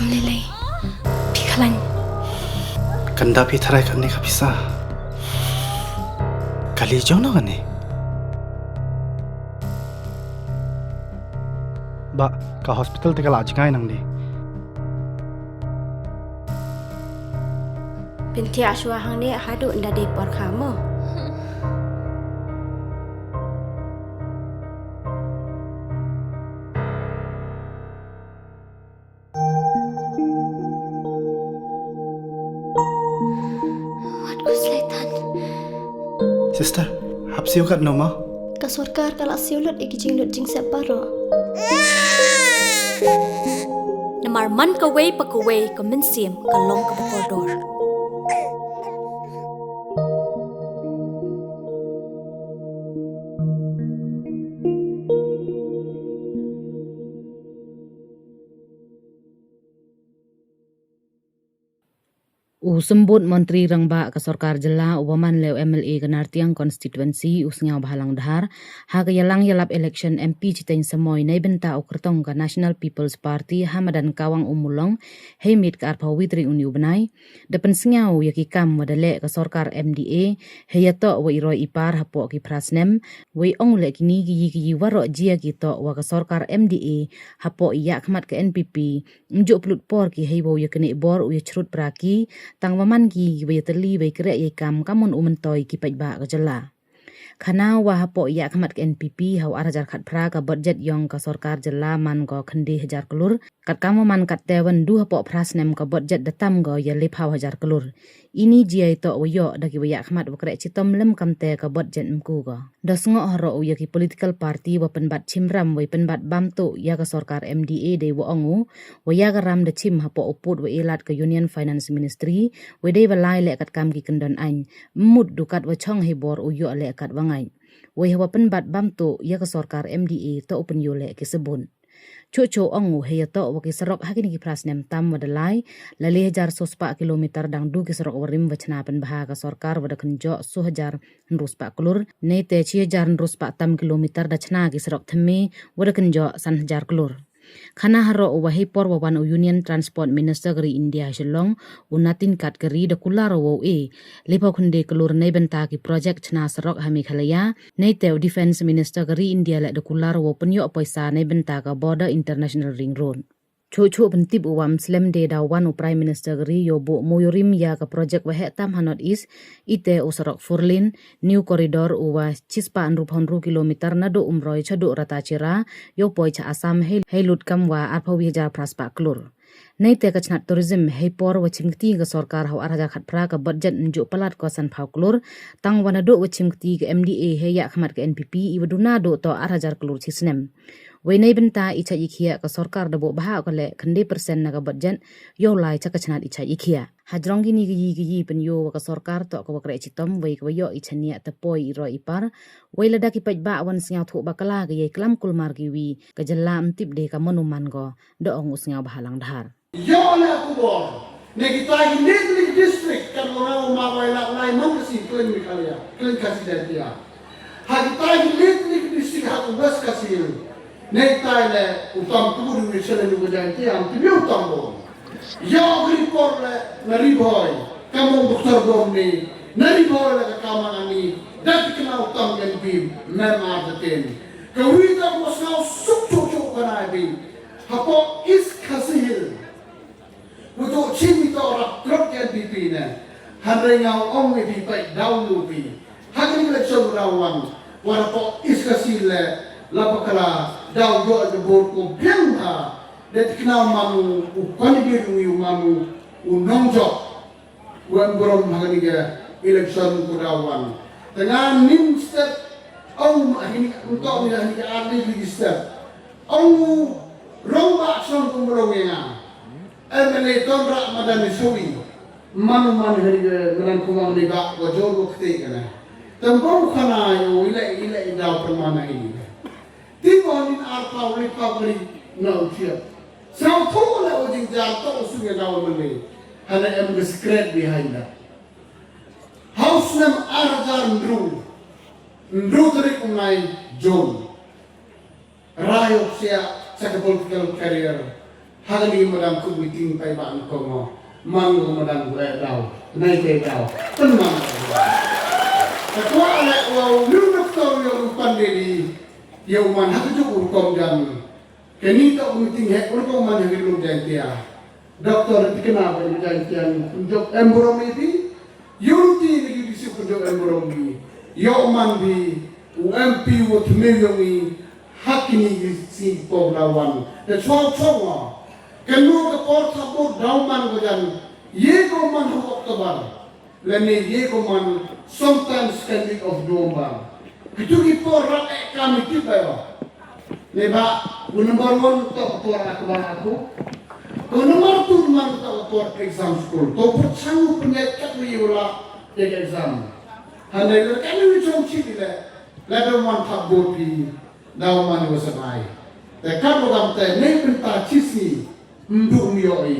lelai. Pikalan. Kanda pi tharai kan ni kapisa. Kali jauh na kan ni. Ba, ka hospital te kala ajngai nang ni. Binti aswa hang ni hadu nda de por kamu. Sister, hap siu kat noma? Ka sarkar kala siulut ikijing lut jing separo. Namar man ka way pa ka way ka minsim ka long ka bakordor. Sembut Menteri Rangba ke Sarkar Jela Uwaman Lew MLA Ganartiang Constituency usngau bahalang dahar ha ke yalang yalap election MP Citeng Semoy nei benta ukertong ke National People's Party Hamadan Kawang Umulong heimit ke arpa witri uniu benai depan sengau yaki kam wadale ke Sarkar MDA heyato wa iroi ipar hapo ki prasnem wei ong le kini gi warok jia ki to wa ke Sarkar MDA hapo iya khmat ke NPP njuk pelut por ki heibo yakene bor u yachrut praki tang waman ki bai teli bai krek ye kam kamun umentoi ki pajba ke jela khana wa hapo ya khamat ke NPP hau arajar khat phra ka budget yong ka sarkar jela man go khandi 1000 kelur kat kam man kat tewan du hapo prasnem ka budget datam go ya lep 1000 kelur ini jiai to wayo daki wa khamat wa krek chitom lem kamte ka budget mku go dasngo haro ya ki political party wa penbat chimram wa penbat bamtu ya ka sarkar MDA de wa ongu wa ya ka ram de chim hapo uput wa elat ka Union Finance Ministry we de balai le kat kam ki kendon ain mud dukat wa chong hebor uyo le kat wangai we hawa penbat bamtu ya ka sarkar MDA to open yo le ki sebun Cucu ongu heya to wa ki serok hakini ki prasnem tam wadalai lali 1000 kilometer dang du ki serok warim wachna pen baha ka sarkar wada kenjo 1000 ruspa kelur nei te 1000 ruspa tam kilometer dachna ki serok theme wada kenjo 1000 kelur khana haro wahi por wawan Union Transport Minister gri India Shillong unatin kat gri de kularo wo lepo khunde kelur nei benta ki project chna serok hami khalaya nei te Defense Minister gri India le de kularo wo penyo paisa nei benta ka border international ring road Cucu bentip uwam slam de dawan Prime Minister gri yobo moyorim ya ka project wa tam hanot is ite usarok furlin new corridor uwa chispa anrup kilometer nado umroi chadu rata cira yo poi cha asam helut kam wa arpawi jar praspa klur nei te ka chnat tourism hei por wa chingti ga sarkar hau araja khat pra ka budget nju palat ko san phau klur tang wana do wa chingti ga MDA he ya khmat ka NPP iwaduna do to arajar klur chisnem Wenai benta icha ikhia ka sarkar dabo baha ko le khande persen na ka budget yo lai cha ka chnat icha ikhia hajrong gini gi pen yo ka sarkar to ko kre chitom wei ko yo ichania ta poi ro ipar wei lada ki pajba wan singa thu bakala ga ye klam kulmar gi wi ka jalam tip de ka monuman go do ong usnga bahalang dhar yo na ku bo ne kita ini district kan orang mawai la lai man si klen mi khalia klen Khasi Jaiñtia ha kita ini district ha bas Khasi nei tai le utam tu du sele ni Jaiñtia am ti utam bo yo report le na Ri-Bhoi kamong doktor dom ni na Ri-Bhoi le kaman ani dat kena utam gen bim memar deten ka Wyrta was now suk chu kana bi hapo is Khasi Untuk cimi to rak truk yang pipi ne, hari ngau ong ni pipai daun lupi, hari ni lecon rawang, walaupun iskasi le, lapakala daun doa jebor ko biang ha, det kenal manu, ukani biru manu, unongjok, wan borom hari ni election rawang, dengan nim step, ong hari untuk ni hari ni lagi step, ong romba action kumrongnya. MLA Tonra Madani Sui Manu hari menan kumang liga wajor waktu kana tambong kana yo ila daw permana ini timon in arpa uli pabli na utia sao to la ojing jalto usuga daw mali hana em secret behind that house nam arjar ndru tari kumai John rayo sia sa political career Hari ni madam ku meeting pai bang ko mo. Mang ko madam ku dau. Nai ke dau. Tenang. Ketua anak wau lu doktor yo pandiri. Yo man hak ju kom jam. Kini tak meeting hek ko man hak lu Jaiñtia. Doktor dikenal pada Jaiñtia unjuk embromi di. Yunti lagi disi unjuk embromi. Yo man di UMP wo tmiliongi hakini si poglawan. The chong Kenu ke port sabut dauman gojan, ye ko man hok tabar, lene ye ko man sometimes can be of domba. Kecuali por rak kami kita yo. Neba, number 1 to por aku. Number 2 man to por exam school. To por sangu penyakit wiula exam. Handai kami wicong citi le, level 1 sabut di dauman wasanai.แต่ข้าพเจ้าแต่ในเป็นตาชิสีดูมีอ้อย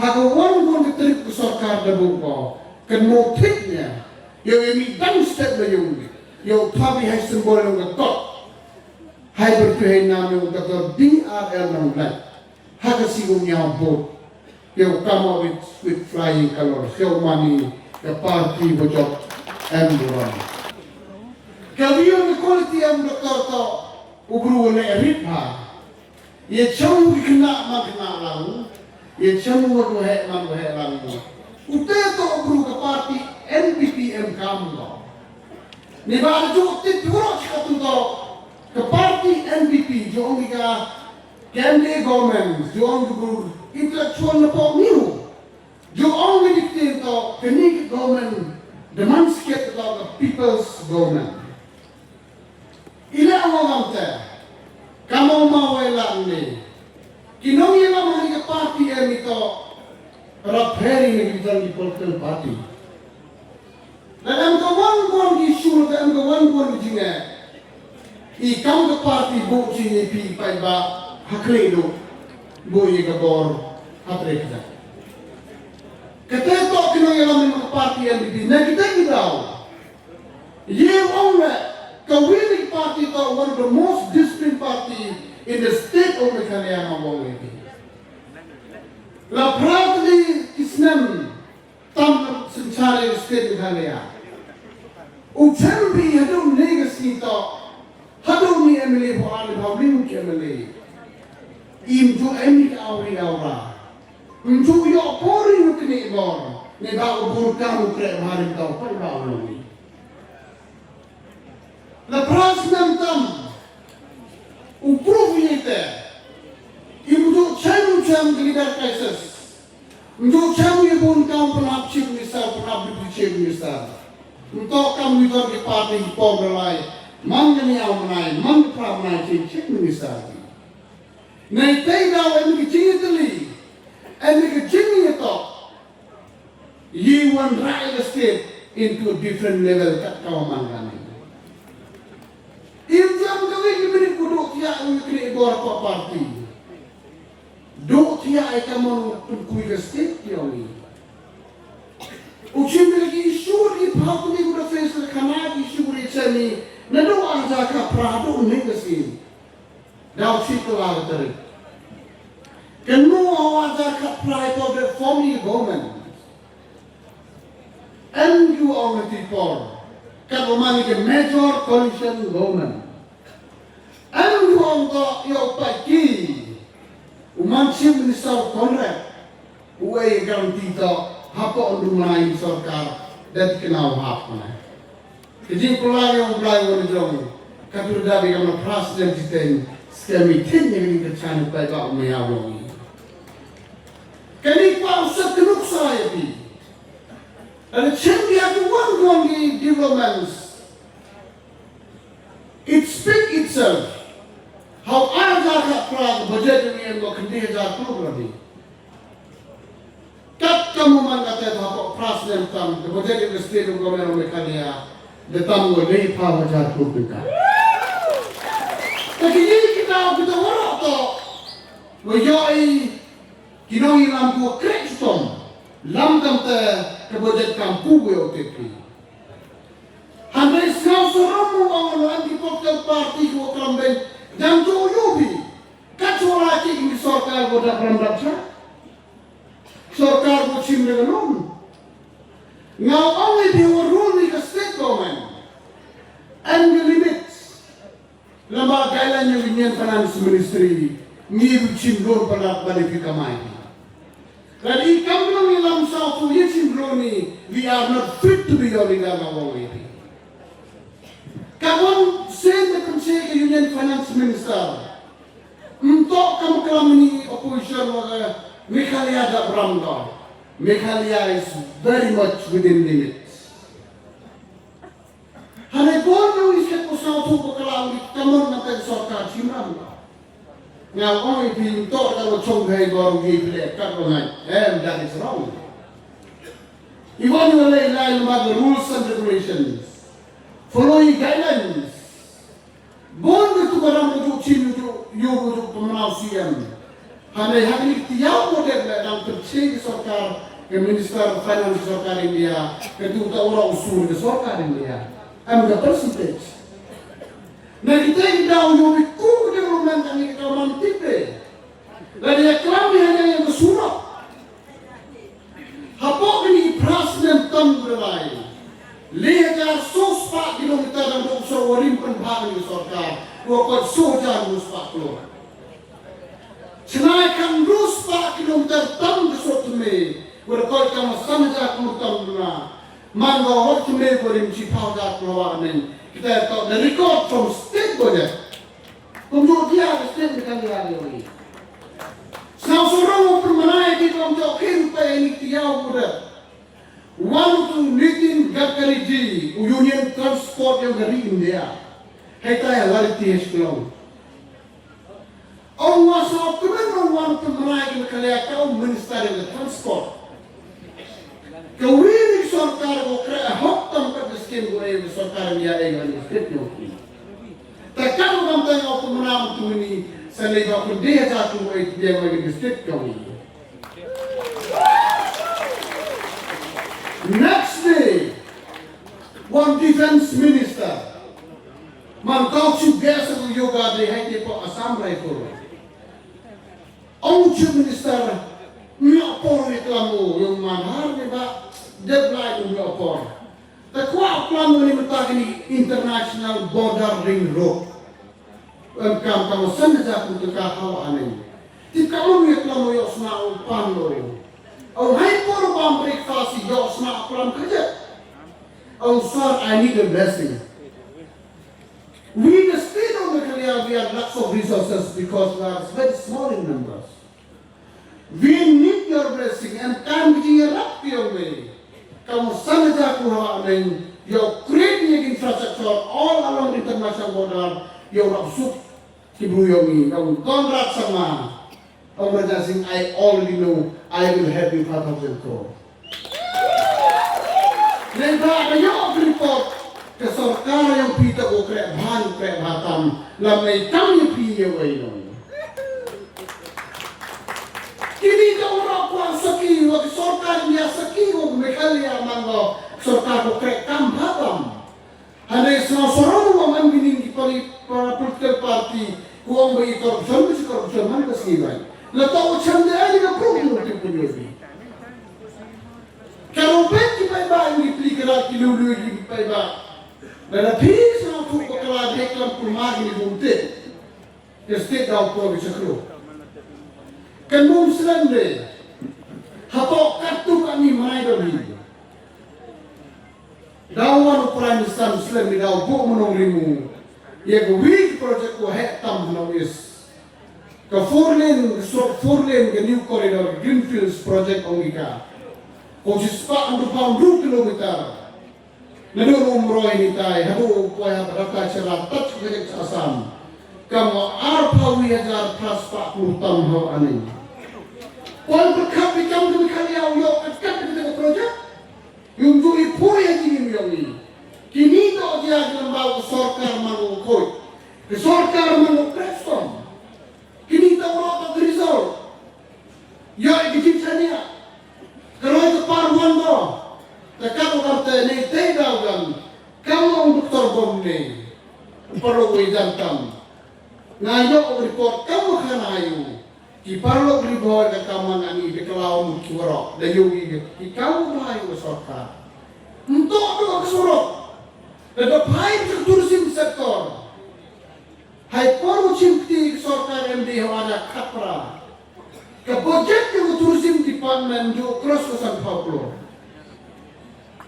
หากวันวันที่ตรึกสรการระบุก่อกันโมทิศเนี่ยยังมีดังสเต็ปเลยยังทำให้สิมโบลงกับก็ให้บริเวณนามยังกับตัว DRL นั่งแหละหากสิ่งนี้เอาบทยังกำมา with flying colors ยังมันนี่กับปาร์ตี้บจบเอ็มดูรันkalau yang quality yang doktor to ubru le Ri-Bhoi ye chamu kena lang ye chamu ko he lang ute to ubru ka party NPPM kam lo ni ba ju ti puro ka tu to ka party NPP jo ngi ka Candy government jo ngi guru intellectual na po niu jo ngi dikte to kini government demands ke to the people's government ila awam ta kamu mau elang ni, kinong yang mana ke parti yang itu raperi ni kita di political party. Dalam kawan-kawan isu, dalam kawan-kawan jinga, ikam ke parti bu sini pi pai ba hakle do, bu ye kabor hatre kita. Ketika kinong yang mana parti yang di, nak kita tahu, ye orang the winning party is one of the most disciplined party in the state of Meghalaya Nonglait. La proudly kisnem tam sencari state Meghalaya. Uchambi hadum legacy to hadum ni MLA bukan hablim ke MLA. Imju emi awri awra. Imju yo pori nukni bor. Ni ba ubur kamu kre hari tau pai ba ulungi. La prasnam tam uprovite imdu cham leader crisis imdu cham ye bon kam panap chief minister panap deputy chief minister untuk kam leader di parti pobrelai mangani awnai mang pramai chief minister nei tai daw en gijitali en gijini to ye one right the state into a different level kat kawamangani Injam kami kini kuduk tiak kini bor apa parti. Duk tiak kamu kuih state tiawi. Ucim lagi isu di paham ni kuda face kerana isu ni cani. Nado aja ka prado negasi. Dah situ lah teri. Kenu aja ka prado the former government. And you are the people. Kalau mani ke major coalition government, anu orang yo pagi, uman chief minister Conrad, uai garanti to hapa undu menai sarkar dan kenal hapa. Jadi pulai yang pulai orang jom, katur dah bagaimana presiden kita skemi tin yang kita cari pada orang meyawang. Kini kau sekenuk saya bi. And change the one developments. It speaks itself. How Aja Prague budget ni yang kendi Aja program. Kat kamu mangkata apa presiden tam the budget in the state of government of Meghalaya the tam go lay power Aja program. Tapi kita orang tu, wajai kita hilang buat kreator. Lam kamta kebajet kampu gue OTP. Handai sekau seramu awal di political party gue kelamben dan joyobi. Kacuali ini sorkar gue dah kelamben. sim dengan nom. Ngau only the rule ni ke state government and the limits. Lama kailan yung Union Finance Ministry ni cimron pada benefit kamai. Dan ikam lang ilam sa tu ye cimron ni we are not fit to be your leader ngau ini. Kawan sen na kunci ke Union Finance Minister. Untuk kamu kelam ini opposition wala Meghalaya tak berangkat. Meghalaya is very much within limits. Hari pun yang isket pusat tu berkelang di kamar nanti sorkar cimram. Ngau orang itu untuk kalau congkai baru gile kat orang. That is wrong. Even you lay by the rules and regulations, following guidelines. Bon itu barang untuk cim untuk you untuk pemenausian. Hari tiap model dalam terceg sorkar ke Minister Finance sorkar India, ketua orang usul ke sorkar India. The percentage. Nah kita ini dah uji ku development kami kita orang tipe. Dari kami hanya yang bersurat. Apa ini presiden tam berlai. 200 kilometer dan 20 warim penbang di sorkar. Waktu sojan muspak keluar. Senaikan 2 kilometer tam besok me. Berkait kamu samjak mutam duna. Mangga waktu me warim cipau dak keluar men. Kita tahu the record from state budget. Kemudian state Meghalaya ini. Senang sorong permanai di dalam jokin pa ini tiaw muda. One to Nitin Gadkari ji, Union Transport yang dari India. Kita yang lari tias kelong. Orang wasap kemen orang permanai di Meghalaya kau Minister of Transport. Kawin sorkar ko kaya hok tempat miskin ko ay sorkar niya ay galing state nyo. Takkan orang tayo ako menang tu ini sa liba ko dia jatuh ay dia galing state kami. Next day, one defense minister man kau juga sa yoga day hay po Assam Rifle. Ang minister niya po reklamo yung manhar ni ba deadline ng opor. Takwa plano ni matag ni international border ring road. Ang kam saan na kung kakahawaanin. Di ka mo reklamo yung na upano. Ang hay puro bang breakfast yung na upang kaja. Ang sir, I need a blessing. We the state of Meghalaya, we have lots of resources because we are very small in numbers. We need your blessing and can be up your way. Kamu saja kuhanin, you create infrastructure all along international border, you rabsuk kibuyongi, kamu kontrak sama, organizing I already know I will help you 5,000 crore. Lepas ada report ke sorkar yang pita ko kre batam, lamai kami piye waino. Kini kau orang kuang seki, waktu sorkar dia seki, waktu Meghalaya mangga sorkar ko krek kam batam. Hanya sorong orang binin di political party, kuang bagi korupsi mana kesiwan. Letak ucap dia ada ke problem untuk penyusup. Kalau bagi baik ni pilih kerak kilulu di baik. Dan habis orang tu kalau deklam pulmag ni buntet, state dah provinsi keluar. Kanum selande, hapo kartu kami mai doni. Dawan Prime Minister selande daw bu menong rimu. Ye go week project ko het tam no is. Ka four lane ke new corridor Greenfields project ongika. Kung sispa ang 2 kilometer. Nado umroy ni tay, hado ko ya berapa cara touch project sa Assam. Kamu arpa wihajar praspa kurtam ho anin. Kung berkapi kamu demi kalian yo kat kita project. Yung juri puri yang ini yogi. Kini to dia lembaga sorkar mangukoi. Ke sorkar mangupreston. Kini to orang Rizal. Yo ikicipsania. Kalau itu paruan do. Takkan orang tanya teh dagang. Kamu doktor bomne. Perlu jantam. Ngayo report kamu kan ayu. Ki parlo Ri-Bhoi ka kaman ani de kalau ki warok da yogi ki kau mai wa sorkar. Untuk do kesurok. Da pai ke tourism sektor. Hai koru cimti sorkar MD ada kapra. Ke budget ke tourism department jo cross ke San Paulo.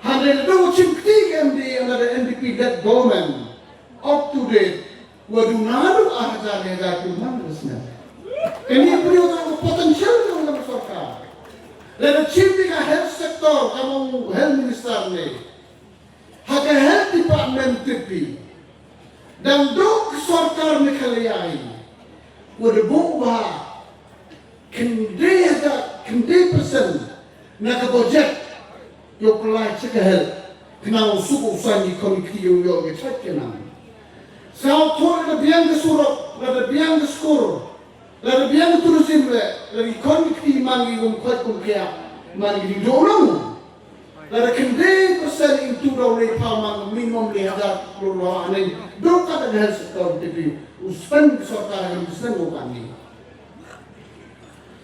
Hande do cimti MD ada NDP that government up to date. Wadunadu ahja lega kuman resna. Ini beliau potensial dalam sorkar. Dan cimti ka health sector kamu health minister ni. Haka health department tipi. Dan dok sorkar ni kaliai. Wada buka kende persen nak budget yo kelai cek health. Kenal suku usangi komiti yo cek kenal. Sao thor la biang ke surok, la biang ke skor. La biang tourism le, la komiti mangi kwat kia mangi di dorong. La kende persen into do le pamang minimum le ada lo ane. Do kata health sector TV uspan sorkar yang bisnan go kami.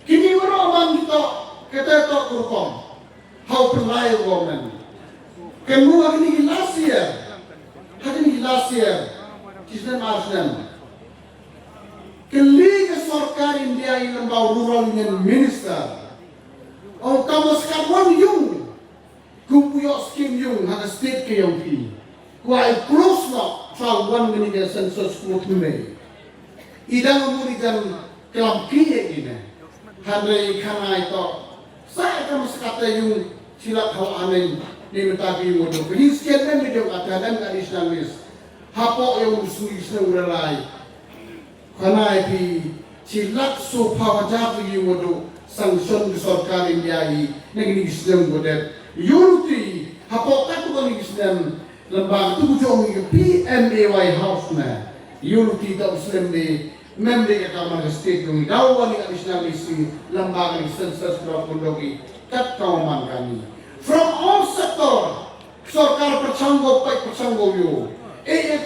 Kini waro bang kita to kurkom. How to lie woman. Kemu agni last year. Kisah Aslan. Keliga sorkar India yang lembau rural dengan minister. Oh kamu sekarang yung kumpuyok skim yung hanya state ke yang pi. Kuai close nak cawan dengan sensus kuatune. Idang umurikan kelam kiye ini. Handai kanai to. Saya kamu sekata yung silap hal aneh ni mentapi mudo. Ini sekian kan video kata dan tak Islamis. Hapo yang usui seuralai. Kanai pi silap so pawajab lagi mudo sanction sorkar India ini negeri Islam godet. Unity hapo tak tu kami Islam lembaga tu jom ni PMAY house na. Unity tak Islam ni member kata mana state yang dawan ni Islam isi lembaga ni sensus berapun kat kawaman kami. From all sector sorkar percanggo pai percanggo yo.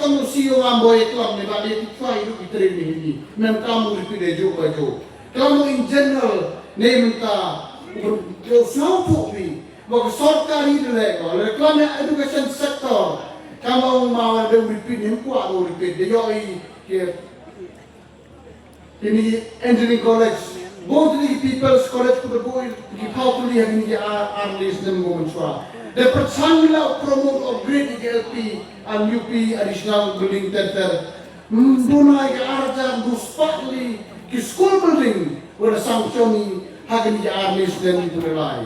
Kamu siyo ngamboy kelam ni balik try hidup training ini. Mem kamu dipilih juga jo. Kamu in general minta selalu pi. Bagi sorkar ini lego. Reklam education sector. Kamu mau ada dipilih kuat ada dipilih. Yoi ini engineering college. Both the people's college could go di powerfully having the artists them go and the percangla promote upgrade LP and UP additional building center. Dunai ke arja buspatli ki school building where sanctioni hagin the artists them to rely.